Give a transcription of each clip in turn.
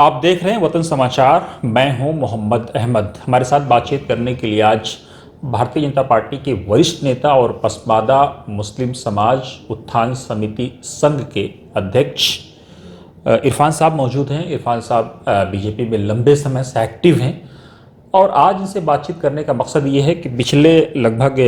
आप देख रहे हैं वतन समाचार। मैं हूं मोहम्मद अहमद। हमारे साथ बातचीत करने के लिए आज भारतीय जनता पार्टी के वरिष्ठ नेता और पसमादा मुस्लिम समाज उत्थान समिति संघ के अध्यक्ष इरफान साहब मौजूद हैं। इरफान साहब बीजेपी में लंबे समय से एक्टिव हैं और आज इनसे बातचीत करने का मकसद ये है कि पिछले लगभग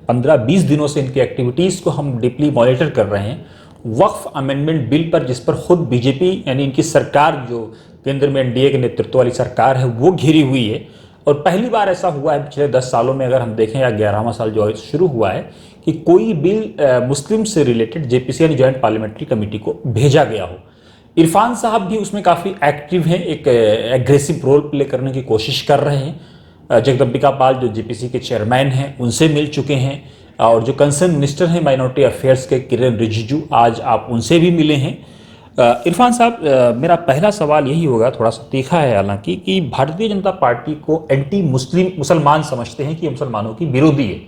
15-20 दिनों से इनकी एक्टिविटीज़ को हम डीपली मॉनिटर कर रहे हैं। वक्फ अमेंडमेंट बिल पर जिस पर खुद बीजेपी यानी इनकी सरकार, जो केंद्र में एनडीए के नेतृत्व वाली सरकार है, वो घिरी हुई है। और पहली बार ऐसा हुआ है पिछले 10 सालों में, अगर हम देखें, या 11वां साल जो शुरू हुआ है, कि कोई बिल मुस्लिम से रिलेटेड जेपीसी यानी जॉइंट पार्लियामेंट्री कमेटी को भेजा गया हो। इरफान साहब भी उसमें काफ़ी एक्टिव हैं, एक एग्रेसिव रोल प्ले करने की कोशिश कर रहे हैं। जगदम्बिका पाल जो जेपीसी के चेयरमैन हैं, उनसे मिल चुके हैं, और जो कंसर्न मिनिस्टर हैं माइनॉरिटी अफेयर्स के किरेन रिजिजू, आज आप उनसे भी मिले हैं। इरफान साहब, मेरा पहला सवाल यही होगा, थोड़ा सा तीखा है हालांकि, कि भारतीय जनता पार्टी को एंटी मुसलमान समझते हैं कि मुसलमानों की विरोधी है।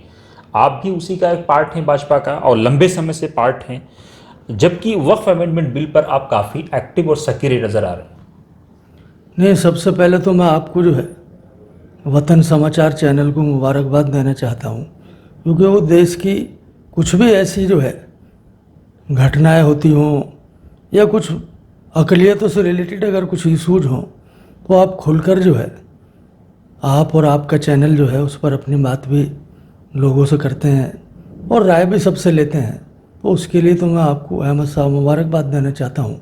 आप भी उसी का एक पार्ट हैं, भाजपा का, और लंबे समय से पार्ट हैं, जबकि वक्फ अमेंडमेंट बिल पर आप काफ़ी एक्टिव और सक्रिय नज़र आ रहे हैं। नहीं, सबसे पहले तो मैं आपको जो है वतन समाचार चैनल को मुबारकबाद देना चाहता हूँ, क्योंकि वो देश की कुछ भी ऐसी जो है घटनाएं होती हों या कुछ अक़लियतों से रिलेटेड अगर कुछ इशूज हों, तो आप खुलकर जो है, आप और आपका चैनल जो है उस पर अपनी बात भी लोगों से करते हैं और राय भी सबसे लेते हैं। तो उसके लिए तो मैं आपको अहमद साहब मुबारकबाद देना चाहता हूँ।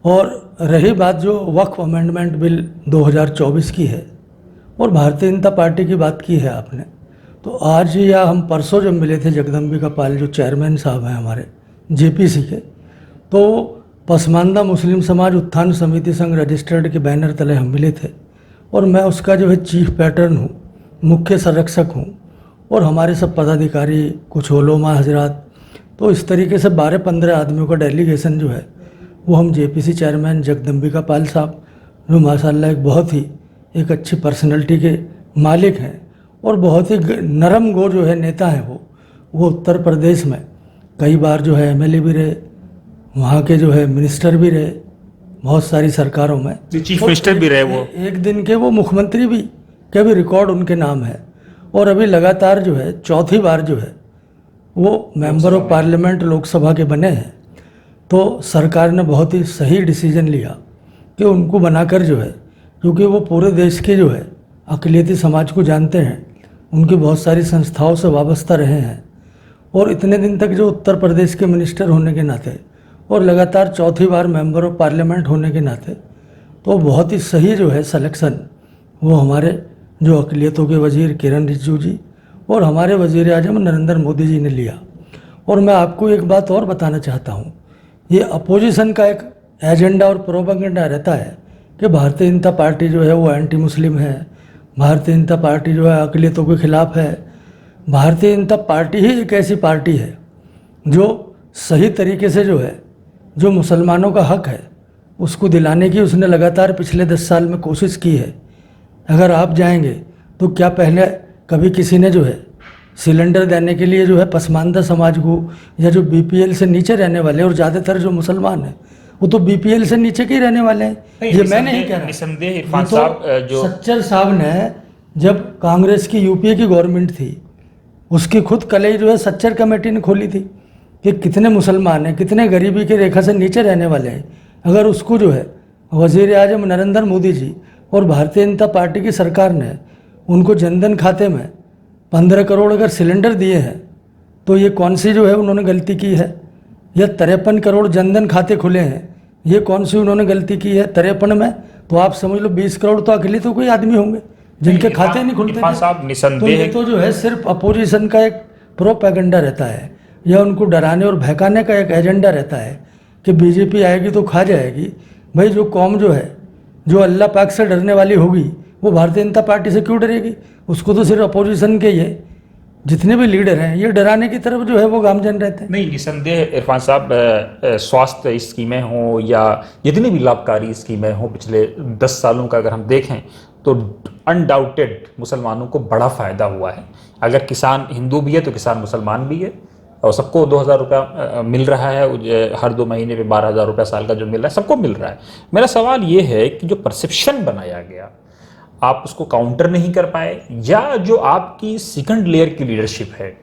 और रही बात जो वक्फ अमेंडमेंट बिल 2024 की है और भारतीय जनता पार्टी की बात की है आपने, तो आज या हम परसों जब मिले थे जगदम्बिका पाल जो चेयरमैन साहब हैं हमारे जेपीसी के, तो पसमानदा मुस्लिम समाज उत्थान समिति संघ रजिस्टर्ड के बैनर तले हम मिले थे और मैं उसका जो है चीफ पैटर्न हूँ, मुख्य संरक्षक हूँ, और हमारे सब पदाधिकारी, कुछ ओलोमा हजरात, तो इस तरीके से 12-15 आदमियों का डेलीगेशन जो है वो हम जेपीसी चेयरमैन जगदम्बिका पाल साहब, जो माशाल्लाह एक अच्छी पर्सनैलिटी के मालिक हैं और बहुत ही नरम गो जो है नेता हैं, वो उत्तर प्रदेश में कई बार जो है एमएलए भी रहे, वहाँ के जो है मिनिस्टर भी रहे, बहुत सारी सरकारों में चीफ मिनिस्टर भी रहे, वो एक दिन के वो मुख्यमंत्री भी के भी रिकॉर्ड उनके नाम है। और अभी लगातार जो है चौथी बार जो है वो मेंबर ऑफ पार्लियामेंट लोकसभा के बने हैं। तो सरकार ने बहुत ही सही डिसीजन लिया कि उनको बनाकर जो है, क्योंकि वो पूरे देश के जो है अक़लियती समाज को जानते हैं, उनकी बहुत सारी संस्थाओं से वाबस्ता रहे हैं, और इतने दिन तक जो उत्तर प्रदेश के मिनिस्टर होने के नाते और लगातार चौथी बार मेंबर ऑफ पार्लियामेंट होने के नाते, तो बहुत ही सही जो है सिलेक्शन वो हमारे जो अक़लियतों के वज़ीर किरेन रिजिजू जी और हमारे वज़ीर आज़म नरेंद्र मोदी जी ने लिया। और मैं आपको एक बात और बताना चाहता हूँ, ये अपोजिशन का एक एजेंडा और प्रोपेगेंडा रहता है कि भारतीय जनता पार्टी जो है वो एंटी मुस्लिम है, भारतीय जनता पार्टी जो है अक़लियतों के खिलाफ है। भारतीय जनता पार्टी ही एक ऐसी पार्टी है जो सही तरीके से जो है, जो मुसलमानों का हक है उसको दिलाने की उसने लगातार पिछले 10 साल में कोशिश की है। अगर आप जाएंगे तो क्या पहले कभी किसी ने जो है सिलेंडर देने के लिए जो है पसमानदा समाज को, या जो बीपीएल से नीचे रहने वाले, और ज़्यादातर जो मुसलमान हैं वो तो बीपीएल से नीचे के ही रहने वाले हैं, ये मैं नहीं कह रहा। निसंदेह इरफान साहब, जो सच्चर साहब ने जब कांग्रेस की यूपीए की गवर्नमेंट थी, उसकी खुद कलई जो है सच्चर कमेटी ने खोली थी कि कितने मुसलमान हैं, कितने गरीबी की रेखा से नीचे रहने वाले हैं। अगर उसको जो है वज़ीर आज़म नरेंद्र मोदी जी और भारतीय जनता पार्टी की सरकार ने उनको जनधन खाते में 15 करोड़ अगर सिलेंडर दिए हैं, तो ये कौन सी जो है उन्होंने गलती की है? या 53 करोड़ जनधन खाते खुले हैं, ये कौन सी उन्होंने गलती की है 53 में? तो आप समझ लो 20 करोड़ तो अकेले तो कोई आदमी होंगे जिनके खाते नहीं खुलते थे। तो ये तो जो है सिर्फ अपोजिशन का एक प्रोपेगेंडा रहता है, या उनको डराने और बहकाने का एक एजेंडा रहता है कि बीजेपी आएगी तो खा जाएगी। भाई, जो कौम जो है, जो अल्लाह पाक से डरने वाली होगी, वो भारतीय जनता पार्टी से क्यों डरेगी? उसको तो सिर्फ अपोजिशन के ये जितने भी लीडर हैं ये डराने की तरफ जो है वो गामजन रहते हैं। नहीं, निसंदेह इरफान साहब, स्वास्थ्य स्कीमें हों या जितनी भी लाभकारी स्कीमें हों, पिछले 10 सालों का अगर हम देखें तो अनडाउटेड मुसलमानों को बड़ा फ़ायदा हुआ है। अगर किसान हिंदू भी है तो किसान मुसलमान भी है, और सबको 2,000 रुपया मिल रहा है, हर 2 महीने पे 12,000 रुपया साल का जो मिल रहा है सबको मिल रहा है। मेरा सवाल ये है कि जो परसेप्शन बनाया गया आप उसको काउंटर नहीं कर पाए, या जो आपकी सेकंड लेयर की लीडरशिप है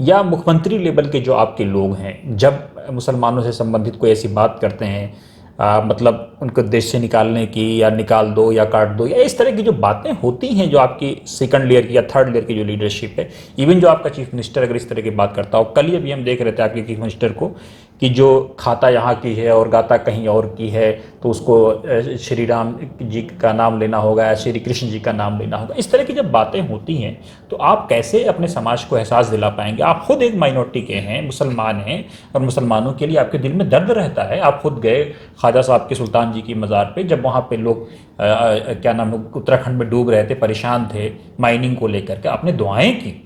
या मुख्यमंत्री लेवल के जो आपके लोग हैं, जब मुसलमानों से संबंधित कोई ऐसी बात करते हैं मतलब उनको देश से निकालने की या निकाल दो या काट दो या इस तरह की जो बातें होती हैं, जो आपकी सेकंड लेयर की या थर्ड लेयर की जो लीडरशिप है, इवन जो आपका चीफ मिनिस्टर अगर इस तरह की बात करता हो, कल ही अभी हम देख रहे थे आपके चीफ मिनिस्टर को कि जो खाता यहाँ की है और गाता कहीं और की है, तो उसको श्री राम जी का नाम लेना होगा या श्री कृष्ण जी का नाम लेना होगा। इस तरह की जब बातें होती हैं तो आप कैसे अपने समाज को एहसास दिला पाएंगे? आप खुद एक माइनॉरिटी के हैं, मुसलमान हैं, और मुसलमानों के लिए आपके दिल में दर्द रहता है। आप खुद गए ख्वाजा साहब के सुल्तान जी की मज़ार पे, जब वहाँ पे लोग क्या नाम उत्तराखंड में डूब रहे थे, परेशान थे माइनिंग को लेकर के, आपने दुआएं की,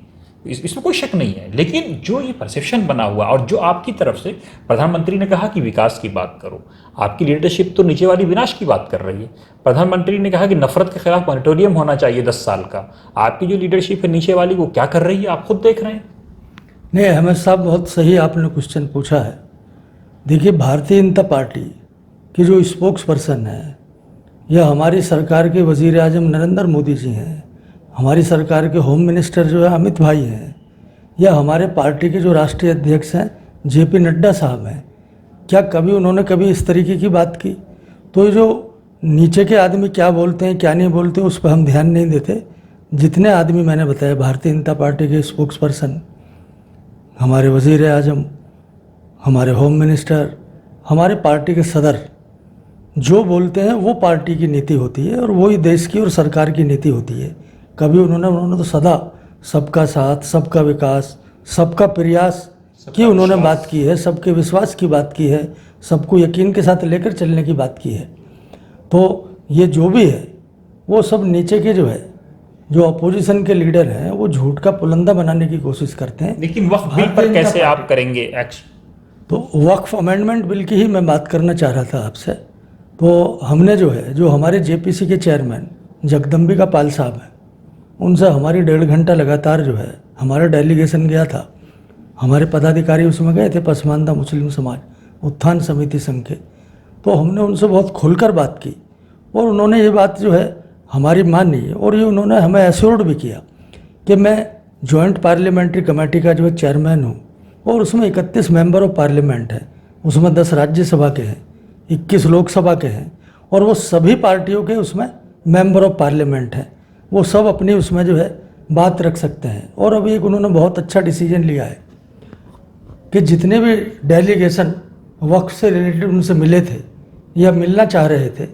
इसमें कोई शक नहीं है। लेकिन जो ये परसेप्शन बना हुआ, और जो आपकी तरफ से प्रधानमंत्री ने कहा कि विकास की बात करो, आपकी लीडरशिप तो नीचे वाली विनाश की बात कर रही है। प्रधानमंत्री ने कहा कि नफरत के खिलाफ मॉनिटोरियम होना चाहिए 10 साल का, आपकी जो लीडरशिप है नीचे वाली वो क्या कर रही है, आप खुद देख रहे हैं। नहीं, अहमद साहब बहुत सही आपने क्वेश्चन पूछा है। देखिए, भारतीय जनता पार्टी की जो स्पोक्स पर्सन है, यह हमारी सरकार के वज़ीर आज़म नरेंद्र मोदी जी हैं, हमारी सरकार के होम मिनिस्टर जो है अमित भाई हैं, या हमारे पार्टी के जो राष्ट्रीय अध्यक्ष हैं जेपी नड्डा साहब हैं, क्या कभी उन्होंने कभी इस तरीके की बात की? तो ये जो नीचे के आदमी क्या बोलते हैं क्या नहीं बोलते उस पर हम ध्यान नहीं देते। जितने आदमी मैंने बताया, भारतीय जनता पार्टी के स्पोक्स पर्सन, हमारे वज़ीर आज़म, हमारे होम मिनिस्टर, हमारे पार्टी के सदर, जो बोलते हैं वो पार्टी की नीति होती है और वही देश की और सरकार की नीति होती है। कभी उन्होंने तो सदा सबका साथ, सबका विकास, सबका प्रयास की उन्होंने बात की है, सबके विश्वास की बात की है, सबको यकीन के साथ लेकर चलने की बात की है। तो ये जो भी है वो सब नीचे के जो है, जो अपोजिशन के लीडर हैं, वो झूठ का पुलंदा बनाने की कोशिश करते हैं। लेकिन वक्फ बिल पर कैसे आप करेंगे एक्शन? तो वक्फ अमेंडमेंट बिल की ही मैं बात करना चाह रहा था आपसे। तो हमने जो है, जो हमारे जेपीसी के चेयरमैन जगदम्बिका पाल साहब हैं, उनसे हमारी 1.5 घंटा लगातार जो है हमारा डेलीगेशन गया था। हमारे पदाधिकारी उसमें गए थे, पसमानदा मुस्लिम समाज उत्थान समिति संघ के। तो हमने उनसे बहुत खुलकर बात की और उन्होंने ये बात जो है हमारी मानी, और ये उन्होंने हमें एश्योर्ड भी किया कि मैं जॉइंट पार्लियामेंट्री कमेटी का जो है चेयरमैन हूँ, और उसमें 31 मेंबर ऑफ पार्लियामेंट हैं, उसमें 10 राज्यसभा के हैं, 21 लोकसभा के हैं, और वो सभी पार्टियों के उसमें मेंबर ऑफ पार्लियामेंट हैं। वो सब अपनी उसमें जो है बात रख सकते हैं। और अभी एक उन्होंने बहुत अच्छा डिसीजन लिया है कि जितने भी डेलीगेशन वक्फ से रिलेटेड उनसे मिले थे या मिलना चाह रहे थे,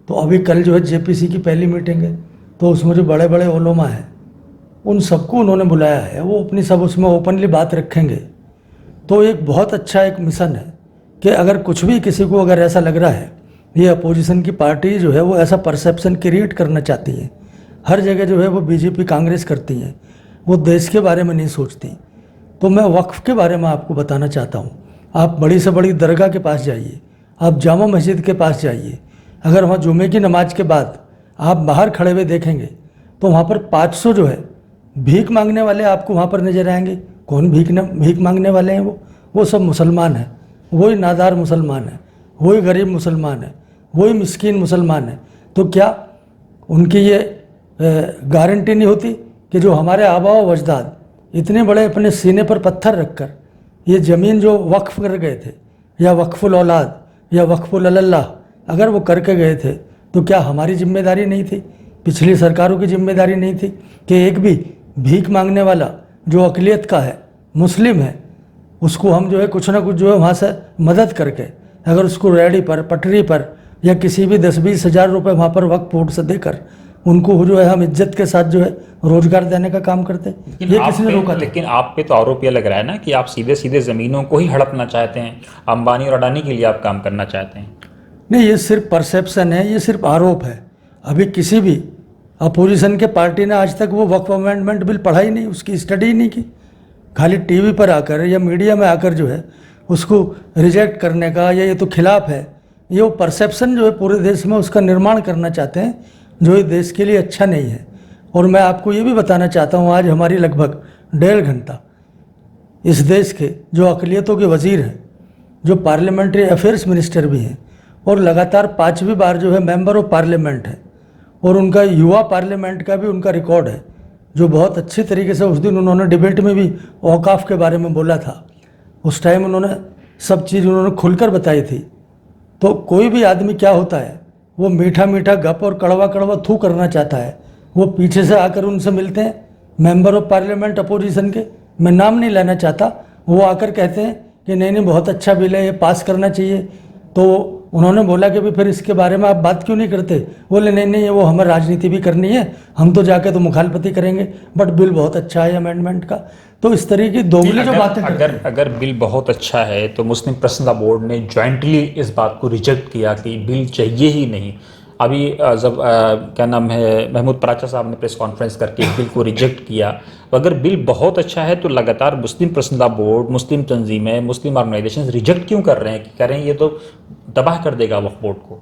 तो अभी कल जो है जेपीसी की पहली मीटिंग है, तो उसमें जो बड़े बड़े ओलोमा हैं उन सबको उन्होंने बुलाया है, वो अपनी सब उसमें ओपनली बात रखेंगे। तो एक बहुत अच्छा एक मिशन है कि अगर कुछ भी किसी को अगर ऐसा लग रहा है, ये अपोजिशन की पार्टी जो है वो ऐसा परसेप्शन क्रिएट करना चाहती है, हर जगह जो है वो बीजेपी कांग्रेस करती हैं, वो देश के बारे में नहीं सोचती। तो मैं वक्फ के बारे में आपको बताना चाहता हूँ। आप बड़ी से बड़ी दरगाह के पास जाइए, आप जामा मस्जिद के पास जाइए, अगर वहाँ जुमे की नमाज के बाद आप बाहर खड़े हुए देखेंगे तो वहाँ पर 500 जो है भीख मांगने वाले आपको वहाँ पर नजर आएंगे। कौन भीख मांगने वाले हैं? वो सब मुसलमान हैं, वही नादार मुसलमान है, वही गरीब मुसलमान है, वही मिस्कीन मुसलमान है। तो क्या उनकी ये गारंटी नहीं होती कि जो हमारे आबा व अजदाद इतने बड़े अपने सीने पर पत्थर रखकर ये ज़मीन जो वक्फ कर गए थे, या वक्फुल औलाद या वक्फुल अल्लाह अगर वो करके गए थे, तो क्या हमारी जिम्मेदारी नहीं थी, पिछली सरकारों की जिम्मेदारी नहीं थी कि एक भी भीख मांगने वाला जो अक़लियत का है, मुस्लिम है, उसको हम जो है कुछ ना कुछ जो है वहाँ से मदद करके, अगर उसको रेहड़ी पर, पटरी पर, या किसी भी 10-20 हज़ार रुपये वहाँ पर वक्फ बोर्ड से देकर उनको जो है हम इज्जत के साथ जो है रोजगार देने का काम करते हैं। ये किसी ने रोका? लेकिन आप पे तो आरोप ये लग रहा है ना कि आप सीधे सीधे ज़मीनों को ही हड़पना चाहते हैं, अंबानी और अडानी के लिए आप काम करना चाहते हैं। नहीं, ये सिर्फ परसेप्शन है, ये सिर्फ आरोप है। अभी किसी भी अपोजिशन के पार्टी ने आज तक वो वक्फ अमेंडमेंट बिल पढ़ा ही नहीं, उसकी स्टडी ही नहीं की। खाली टीवी पर आकर या मीडिया में आकर जो है उसको रिजेक्ट करने का, या ये तो खिलाफ है, ये वो परसेप्शन जो है पूरे देश में उसका निर्माण करना चाहते हैं, जो ये देश के लिए अच्छा नहीं है। और मैं आपको ये भी बताना चाहता हूँ, आज हमारी लगभग 1.5 घंटा इस देश के जो अक़लियतों के वज़ीर हैं, जो पार्लियामेंट्री अफेयर्स मिनिस्टर भी हैं और लगातार 5वीं बार जो है मेंबर ऑफ पार्लियामेंट है, और उनका युवा पार्लियामेंट का भी उनका रिकॉर्ड है, जो बहुत अच्छी तरीके से उस दिन उन्होंने डिबेट में भी औकाफ के बारे में बोला था। उस टाइम उन्होंने सब चीज़ उन्होंने खुलकर बताई थी। तो कोई भी आदमी क्या होता है, वो मीठा मीठा गप और कड़वा कड़वा थू करना चाहता है। वो पीछे से आकर उनसे मिलते हैं, मेंबर ऑफ पार्लियामेंट अपोजिशन के, मैं नाम नहीं लेना चाहता, वो आकर कहते हैं कि नहीं नहीं बहुत अच्छा बिल है, ये पास करना चाहिए। तो उन्होंने बोला कि भी फिर इसके बारे में आप बात क्यों नहीं करते? बोले नहीं नहीं वो हमें राजनीति भी करनी है, हम तो जाके तो मुखालफती करेंगे, बट बिल बहुत अच्छा है अमेंडमेंट का। तो इस तरह की दोगली जो बातें अगर बिल बहुत अच्छा है तो मुस्लिम पर्सनल लॉ बोर्ड ने जॉइंटली इस बात को रिजेक्ट किया कि बिल चाहिए ही नहीं। अभी जब क्या नाम है, महमूद पराचा साहब ने प्रेस कॉन्फ्रेंस करके इस बिल को रिजेक्ट किया। तो अगर बिल बहुत अच्छा है तो लगातार मुस्लिम पर्सनल लॉ बोर्ड, मुस्लिम तंजीमें, मुस्लिम ऑर्गेनाइजेशन रिजेक्ट क्यों कर रहे हैं कि कह रहे हैं ये तो तबाह कर देगा वक्फ बोर्ड को?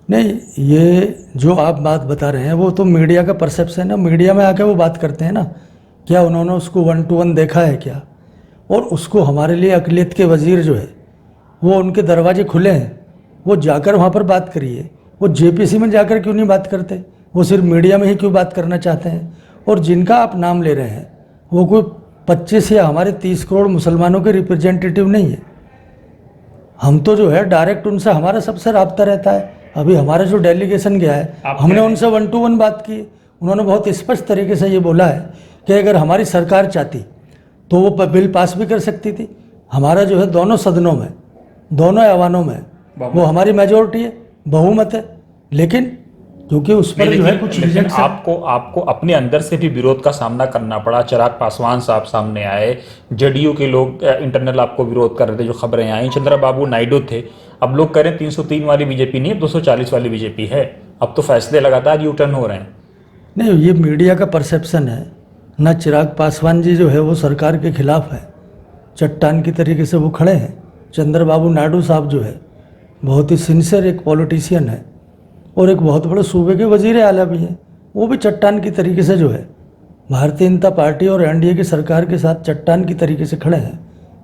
नहीं, ये जो आप बात बता रहे हैं वो तो मीडिया का परसेप्शन है। मीडिया में आके वो बात करते हैं ना, क्या उन्होंने उसको 1 to 1 देखा है क्या? और उसको हमारे लिए अक़लियत के वज़ीर जो है वो उनके दरवाजे खुले हैं, वो जाकर वहाँ पर बात करिए। वो जेपीसी में जाकर क्यों नहीं बात करते? वो सिर्फ मीडिया में ही क्यों बात करना चाहते हैं? और जिनका आप नाम ले रहे हैं वो कोई 25 या हमारे 30 करोड़ मुसलमानों के रिप्रेजेंटेटिव नहीं है। हम तो जो है डायरेक्ट उनसे हमारा सबसे रब्ता रहता है। अभी हमारा जो डेलीगेशन गया है, हमने उनसे 1 to 1 बात की। उन्होंने बहुत स्पष्ट तरीके से ये बोला है कि अगर हमारी सरकार चाहती तो वो बिल पास भी कर सकती थी। हमारा जो है दोनों सदनों में, दोनों ऐवानों में वो हमारी मेजोरिटी है, बहुमत है, लेकिन क्योंकि उस पर जो है कुछ रिजेक्ट है। आपको अपने अंदर से भी विरोध का सामना करना पड़ा। चिराग पासवान साहब सामने आए, जेडीयू के लोग इंटरनल आपको विरोध कर रहे थे, जो खबरें आई। चंद्रबाबू नायडू थे। अब लोग कह रहे हैं 303 वाली बीजेपी नहीं है, 240 वाली बीजेपी है। अब तो फैसले लगातार यू टर्न हो रहे हैं। नहीं, ये मीडिया का परसेप्शन है ना। चिराग पासवान जी जो है वो सरकार के खिलाफ है, चट्टान की तरीके से वो खड़े हैं। चंद्रबाबू नायडू साहब जो है बहुत ही सिंसियर एक पॉलिटिशियन है और एक बहुत बड़े सूबे के वजीर आला भी हैं। वो भी चट्टान की तरीके से जो है भारतीय जनता पार्टी और एनडीए की सरकार के साथ चट्टान की तरीके से खड़े हैं।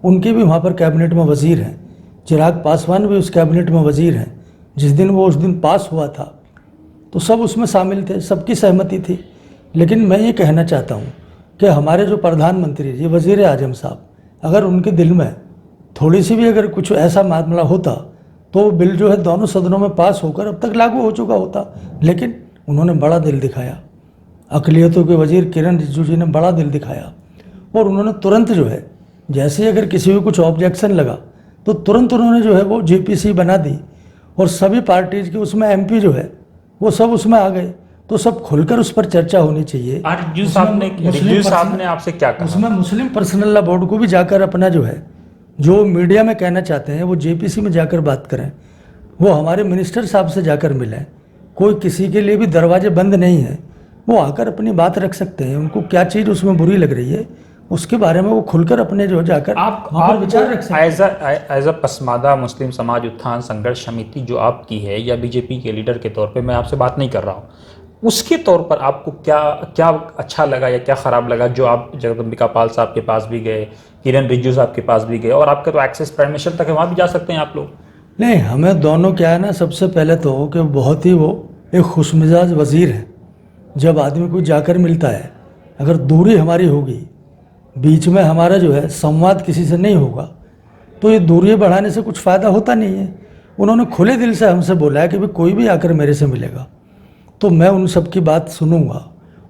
उनके भी वहाँ पर कैबिनेट में वजीर हैं। चिराग पासवान भी उस कैबिनेट में वजीर हैं। जिस दिन वो उस दिन पास हुआ था तो सब उसमें शामिल थे, सबकी सहमति थी। लेकिन मैं ये कहना चाहता हूँ कि हमारे जो प्रधानमंत्री जी, वज़ीर आज़म साहब, अगर उनके दिल में थोड़ी सी भी अगर कुछ ऐसा मामला होता तो वो बिल जो है दोनों सदनों में पास होकर अब तक लागू हो चुका होता। लेकिन उन्होंने बड़ा दिल दिखाया। अक़लियतों के वज़ीर किरण रिजिजू जी ने बड़ा दिल दिखाया और उन्होंने तुरंत जो है, जैसे ही अगर किसी को कुछ ऑब्जेक्शन लगा तो तुरंत उन्होंने जो है वो जेपीसी बना दी और सभी पार्टीज़ के उसमें एमपी जो है वो सब उसमें आ गए। तो सब खुलकर उस पर चर्चा होनी चाहिए। रिजिजू साहब ने आपसे क्या कहा? उसमें मुस्लिम पर्सनल लॉ बोर्ड को भी जाकर अपना जो है, जो मीडिया में कहना चाहते हैं वो जेपीसी में जाकर बात करें, वो हमारे मिनिस्टर साहब से जाकर मिलें। कोई किसी के लिए भी दरवाजे बंद नहीं है, वो आकर अपनी बात रख सकते हैं। उनको क्या चीज़ उसमें बुरी लग रही है उसके बारे में वो खुलकर अपने जो जाकर आप विचार रख सकते हैं। एज अ पसमादा मुस्लिम समाज उत्थान संघर्ष समिति जो आपकी है, या बीजेपी के लीडर के तौर पे मैं आपसे बात नहीं कर रहा हूँ, उसके तौर पर आपको क्या अच्छा लगा या क्या ख़राब लगा जो आप जगदम्बिका पाल साहब के पास भी गए, किरण रिजिजू साहब के पास भी गए, और आपका तो एक्सेस प्राइम मिनिस्टर तक है, वहाँ भी जा सकते हैं आप लोग? नहीं, हमें दोनों क्या है ना, सबसे पहले तो कि बहुत ही वो एक खुशमिजाज वज़ीर है। जब आदमी को जाकर मिलता है, अगर दूरी हमारी होगी, बीच में हमारा जो है संवाद किसी से नहीं होगा, तो ये दूरी बढ़ाने से कुछ फ़ायदा होता नहीं है। उन्होंने खुले दिल से हमसे बोला है कि भाई कोई भी आकर मेरे से मिलेगा तो मैं उन सब की बात सुनूंगा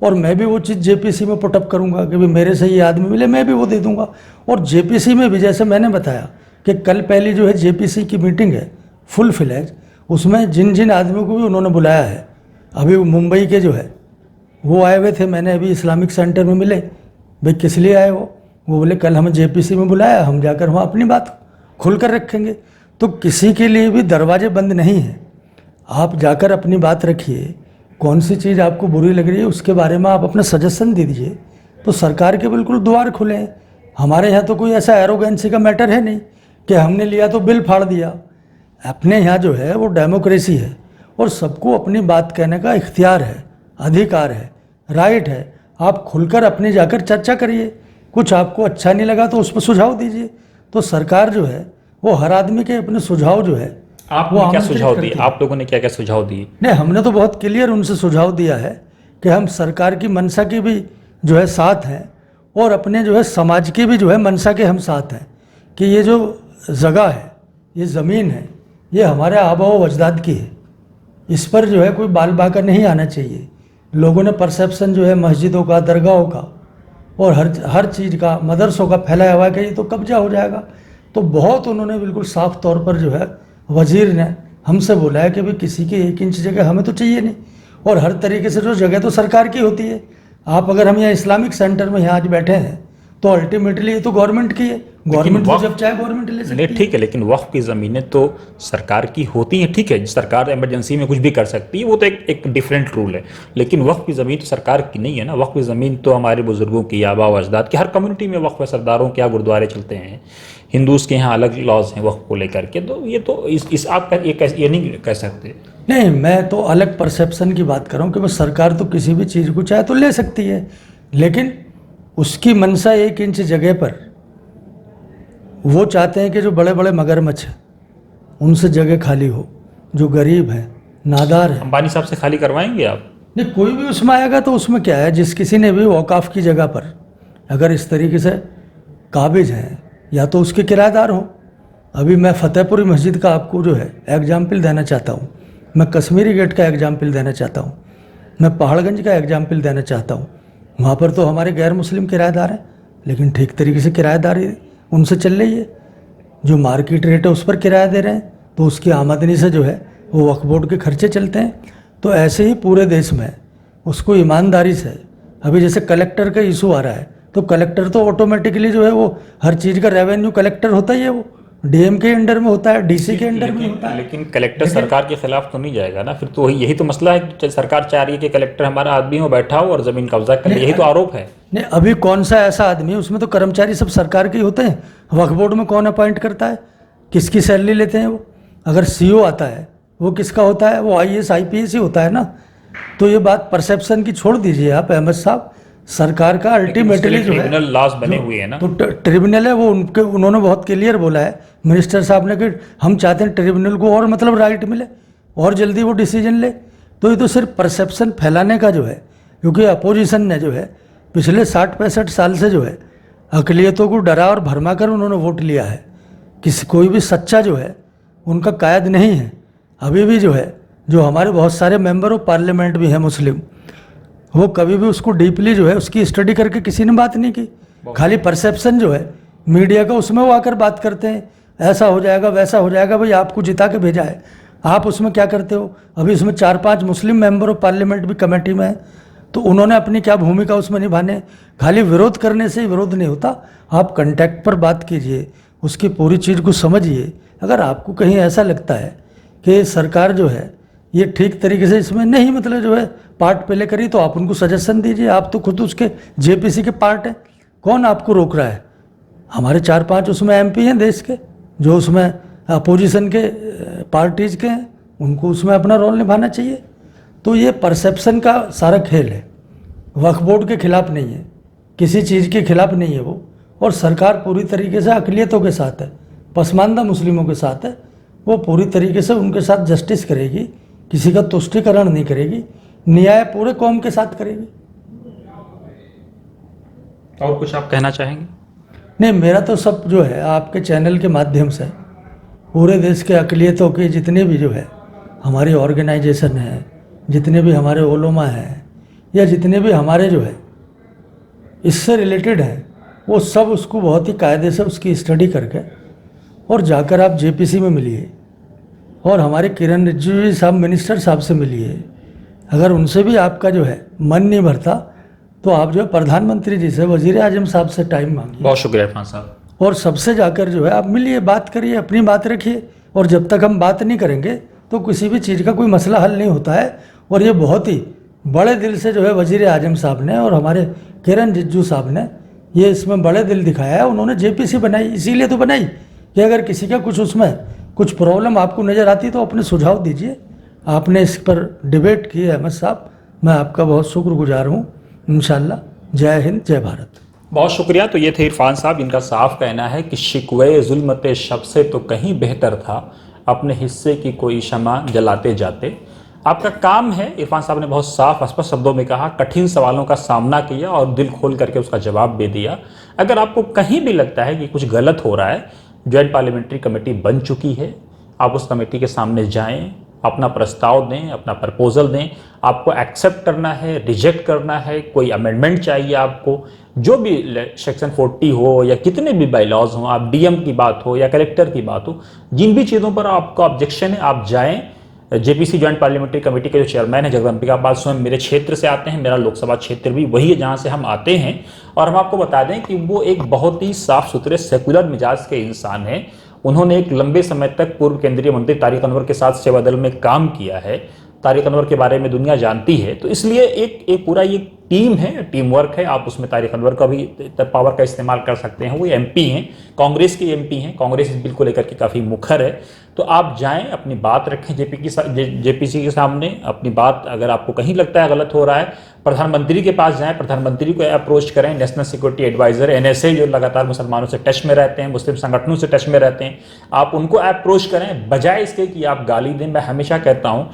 और मैं भी वो चीज़ जेपीसी में पुटअप करूंगा कि भाई मेरे से ये आदमी मिले, मैं भी वो दे दूंगा। और जेपीसी में भी जैसे मैंने बताया कि कल पहली जो है जेपीसी की मीटिंग है फुल फ्लैज, उसमें जिन जिन आदमियों को भी उन्होंने बुलाया है, अभी मुंबई के जो है वो आए हुए थे, मैंने अभी इस्लामिक सेंटर में मिले, भाई किस लिए आए वो बोले कल हमें जेपीसी में बुलाया, हम जाकर वहाँ अपनी बात खुलकर रखेंगे। तो किसी के लिए भी दरवाजे बंद नहीं हैं, आप जाकर अपनी बात रखिए। कौन सी चीज़ आपको बुरी लग रही है उसके बारे में आप अपना सजेशन दे दीजिए, तो सरकार के बिल्कुल द्वार खुले हैं। हमारे यहाँ तो कोई ऐसा एरोगेंसी का मैटर है नहीं कि हमने लिया तो बिल फाड़ दिया। अपने यहाँ जो है वो डेमोक्रेसी है और सबको अपनी बात कहने का इख्तियार है, अधिकार है, राइट है। आप खुलकर अपने जाकर चर्चा करिए। कुछ आपको अच्छा नहीं लगा तो उस पर सुझाव दीजिए। तो सरकार जो है वो हर आदमी के अपने सुझाव जो है आपने क्या सुझाव दिए? आप लोगों ने क्या क्या सुझाव दिए? नहीं, हमने तो बहुत क्लियर उनसे सुझाव दिया है कि हम सरकार की मंशा की भी जो है साथ हैं और अपने जो है समाज की भी जो है मंशा के हम साथ हैं कि ये जो जगह है, ये ज़मीन है, ये हमारे आबा व अजदाद की है। इस पर जो है कोई बाल बाका नहीं आना चाहिए। लोगों ने परसेप्शन जो है मस्जिदों का, दरगाहों का और हर चीज़ का, मदरसों का फैलाया हुआ है कि ये तो कब्जा हो जाएगा। तो बहुत उन्होंने बिल्कुल साफ तौर पर जो है वजीर ने हमसे बोला है कि भाई किसी की 1 इंच जगह हमें तो चाहिए नहीं, और हर तरीके से जो जगह तो सरकार की होती है। आप अगर हम यहाँ इस्लामिक सेंटर में यहाँ आज बैठे हैं तो अल्टीमेटली ये तो गवर्नमेंट की है, गवर्नमेंट तो जब चाहे गवर्नमेंट ले सकती है। ठीक है, लेकिन वक्फ की ज़मीनें तो सरकार की होती हैं, ठीक है, सरकार इमरजेंसी में कुछ भी कर सकती है, वो तो एक डिफरेंट रूल है। लेकिन वक्फ की ज़मीन तो सरकार की नहीं है ना। वक्फ की ज़मीन तो हमारे बुजुर्गों की, आबा व अजदाद की, हर कम्युनिटी में वक्फ है। सरदारों के यहाँ गुरुद्वारे चलते हैं, हिंदूज़ के यहाँ अलग लॉज हैं वक्फ को लेकर के। तो ये तो इस आप ये नहीं कह सकते। नहीं, मैं तो अलग परसेप्शन की बात कर रहा हूँ कि बस सरकार तो किसी भी चीज़ को चाहे तो ले सकती है, लेकिन उसकी मंशा 1 इंच जगह पर वो चाहते हैं कि जो बड़े बड़े मगरमच्छ हैं उनसे जगह खाली हो, जो गरीब हैं, नादार हैं। अंबानी साहब से खाली करवाएंगे आप? नहीं, कोई भी उसमें आएगा तो उसमें क्या है, जिस किसी ने भी औकाफ की जगह पर अगर इस तरीके से काबिज हैं या तो उसके किराएदार हों। अभी मैं फतेहपुरी मस्जिद का आपको जो है एग्जाम्पल देना चाहता हूँ, मैं कश्मीरी गेट का एग्जाम्पल देना चाहता हूँ, मैं पहाड़गंज का एग्जाम्पल देना चाहता हूँ। वहाँ पर तो हमारे गैर मुस्लिम किराएदार हैं, लेकिन ठीक तरीके से किराएदारी उनसे चल रही है। जो मार्केट रेट है उस पर किराया दे रहे हैं, तो उसकी आमदनी से जो है वो वक्फ बोर्ड के खर्चे चलते हैं। तो ऐसे ही पूरे देश में उसको ईमानदारी से, अभी जैसे कलेक्टर का इशू आ रहा है तो कलेक्टर तो ऑटोमेटिकली जो है वो हर चीज़ का रेवेन्यू कलेक्टर होता ही है, वो डीएम के अंडर में होता है, डीसी के अंडर में होता है। लेकिन कलेक्टर सरकार के खिलाफ तो नहीं जाएगा ना, फिर तो यही तो मसला है कि सरकार चाह रही है कि कलेक्टर हमारा आदमी हो, बैठा हो और जमीन कब्जा कर ले, यही तो आरोप है। नहीं, अभी कौन सा ऐसा आदमी है, उसमें तो कर्मचारी सब सरकार के ही होते हैं। वक्फ बोर्ड में कौन अपॉइंट करता है, किसकी सैलरी लेते हैं वो? अगर सीईओ आता है वो किसका होता है? वो आईएएस आईपीएस ही होता है ना। तो ये बात परसेप्शन की छोड़ दीजिए आप अहमद साहब। सरकार का अल्टीमेटली जो है ट्रिब्यूनल लॉज बने हुए हैं ना, तो ट्रिब्यूनल है वो उन्होंने बहुत क्लियर बोला है मिनिस्टर साहब ने कि हम चाहते हैं ट्रिब्यूनल को और मतलब राइट मिले और जल्दी वो डिसीजन ले। तो ये तो सिर्फ परसेप्शन फैलाने का जो है, क्योंकि अपोजिशन ने जो है पिछले 60-65 साल से जो है अकलियतों को डरा और भरमा कर उन्होंने वोट लिया है। कोई भी सच्चा जो है उनका कायद नहीं है। अभी भी जो है, जो हमारे बहुत सारे मेंबर ऑफ पार्लियामेंट भी हैं मुस्लिम, वो कभी भी उसको डीपली जो है उसकी स्टडी करके किसी ने बात नहीं की। खाली परसेप्शन जो है मीडिया का, उसमें वो आकर बात करते हैं ऐसा हो जाएगा वैसा हो जाएगा। भाई आपको जिता के भेजा है, आप उसमें क्या करते हो? अभी उसमें 4-5 मुस्लिम मेंबर ऑफ पार्लियामेंट भी कमेटी में है, तो उन्होंने अपनी क्या भूमिका उसमें निभाने। खाली विरोध करने से ही विरोध नहीं होता, आप कंटेक्ट पर बात कीजिए, उसकी पूरी चीज़ को समझिए। अगर आपको कहीं ऐसा लगता है कि सरकार जो है ये ठीक तरीके से इसमें नहीं मतलब जो है पार्ट प्ले करी, तो आप उनको सजेशन दीजिए। आप तो खुद उसके जेपीसी के पार्ट हैं, कौन आपको रोक रहा है? हमारे 4-5 उसमें एमपी हैं देश के, जो उसमें अपोजिशन के पार्टीज़ के हैं, उनको उसमें अपना रोल निभाना चाहिए। तो ये परसेप्शन का सारा खेल है, वक्फ बोर्ड के खिलाफ नहीं है, किसी चीज़ के खिलाफ नहीं है वो। और सरकार पूरी तरीके से अक़लियतों के साथ है, पसमानदा मुस्लिमों के साथ है। वो पूरी तरीके से उनके साथ जस्टिस करेगी, किसी का तुष्टिकरण नहीं करेगी, न्याय पूरे कौम के साथ करेगी। और कुछ आप कहना चाहेंगे? नहीं, मेरा तो सब जो है आपके चैनल के माध्यम से पूरे देश के अक़लियतों के जितने भी जो है हमारी ऑर्गेनाइजेशन है, जितने भी हमारे ओलोमा हैं, या जितने भी हमारे जो है इससे रिलेटेड हैं, वो सब उसको बहुत ही कायदे से उसकी स्टडी करके और जाकर आप जेपीसी में मिलिए और हमारे किरण रिजिजू जी साहब मिनिस्टर साहब से मिलिए। अगर उनसे भी आपका जो है मन नहीं भरता तो आप जो है प्रधानमंत्री जी से, वजीर आजम साहब से टाइम मांगिए। बहुत शुक्रिया इरफान साहब। और सबसे जाकर जो है आप मिलिए, बात करिए, अपनी बात रखिए। और जब तक हम बात नहीं करेंगे तो किसी भी चीज़ का कोई मसला हल नहीं होता है। और ये बहुत ही बड़े दिल से जो है वजीर आजम साहब ने और हमारे किरण रिजिजू साहब ने ये इसमें बड़े दिल दिखाया है। उन्होंने जेपीसी बनाई, इसीलिए तो बनाई कि अगर किसी का कुछ उसमें कुछ प्रॉब्लम आपको नज़र आती तो अपने सुझाव दीजिए। आपने इस पर डिबेट की है अहमद साहब, मैं आपका बहुत शुक्रगुजार हूँ। इंशाल्लाह। जय हिंद, जय भारत। बहुत शुक्रिया। तो ये थे इरफान साहब, इनका साफ कहना है कि शिकवे जुल्मत शब से तो कहीं बेहतर था अपने हिस्से की कोई शमा जलाते जाते। आपका काम है, इरफान साहब ने बहुत साफ स्पष्ट शब्दों में कहा, कठिन सवालों का सामना किया और दिल खोल करके उसका जवाब दे दिया। अगर आपको कहीं भी लगता है कि कुछ गलत हो रहा है, ज्वाइंट पार्लियामेंट्री कमेटी बन चुकी है, आप उस कमेटी के सामने जाएं, अपना प्रस्ताव दें, अपना प्रपोजल दें। आपको एक्सेप्ट करना है, रिजेक्ट करना है, कोई अमेंडमेंट चाहिए आपको, जो भी सेक्शन 40 हो या कितने भी बाई लॉज हों, आप डीएम की बात हो या कलेक्टर की बात हो, जिन भी चीज़ों पर आपका ऑब्जेक्शन है, आप जाएं। जेपीसी ज्वाइंट पार्लियामेंट्री कमेटी के जो चेयरमैन है जगदम्बिका पाल स्वयं मेरे क्षेत्र से आते हैं, मेरा लोकसभा क्षेत्र भी वही है जहां से हम आते हैं। और हम आपको बता दें कि वो एक बहुत ही साफ सुथरे सेकुलर मिजाज के इंसान हैं। उन्होंने एक लंबे समय तक पूर्व केंद्रीय मंत्री तारिक अनवर के साथ सेवा दल में काम किया है। तारिक अनवर के बारे में दुनिया जानती है, तो इसलिए एक पूरा ये टीम है, टीम वर्क है। आप उसमें तारिक अनवर का भी पावर का इस्तेमाल कर सकते हैं। वो एमपी हैं, कांग्रेस के एमपी हैं, कांग्रेस इस बिल को लेकर के काफ़ी मुखर है। तो आप जाएं, अपनी बात रखें जेपीसी के सामने, अपनी बात अगर आपको कहीं लगता है गलत हो रहा है, प्रधानमंत्री के पास जाएं, प्रधानमंत्री को अप्रोच करें। नेशनल सिक्योरिटी एडवाइजर एनएसए जो लगातार मुसलमानों से टच में रहते हैं, मुस्लिम संगठनों से टच में रहते हैं, आप उनको अप्रोच करें, बजाय इसके कि आप गाली दें। मैं हमेशा कहता हूं,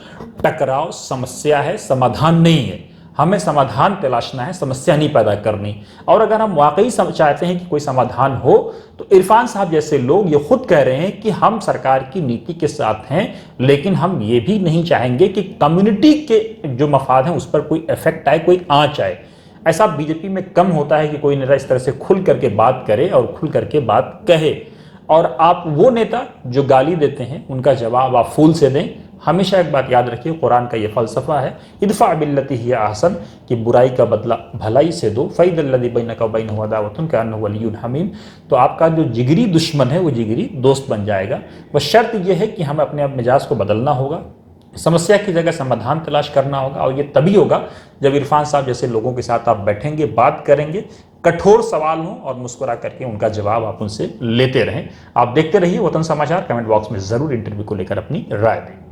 टकराव समस्या है, समाधान नहीं है। हमें समाधान तलाशना है, समस्या नहीं पैदा करनी। और अगर हम वाकई चाहते हैं कि कोई समाधान हो, तो इरफान साहब जैसे लोग ये खुद कह रहे हैं कि हम सरकार की नीति के साथ हैं, लेकिन हम ये भी नहीं चाहेंगे कि कम्युनिटी के जो मफाद हैं उस पर कोई इफेक्ट आए, कोई आंच आए। ऐसा बीजेपी में कम होता है कि कोई नेता इस तरह से खुल करके बात करे और खुल करके बात कहे। और आप वो नेता जो गाली देते हैं, उनका जवाब आप फूल से दें। हमेशा एक बात याद रखिए, कुरान का ये फलसफा है, इदफा बिल्लती हिय अहसन, कि बुराई का बदला भलाई से दो, फ़इज़ल्लज़ी बैनका व बैनहु अदावतुन कअन्नहु वलिय्युन हमीम। तो आपका जो जिगरी दुश्मन है वो जिगरी दोस्त बन जाएगा। बस शर्त यह है कि हमें अपने मिजाज को बदलना होगा, समस्या की जगह समाधान तलाश करना होगा। और ये तभी होगा जब इरफान साहब जैसे लोगों के साथ आप बैठेंगे, बात करेंगे, कठोर सवाल हों और मुस्कुरा करके उनका जवाब आप उनसे लेते रहें। आप देखते रहिए वतन समाचार। कमेंट बॉक्स में जरूर इंटरव्यू को लेकर अपनी राय दें।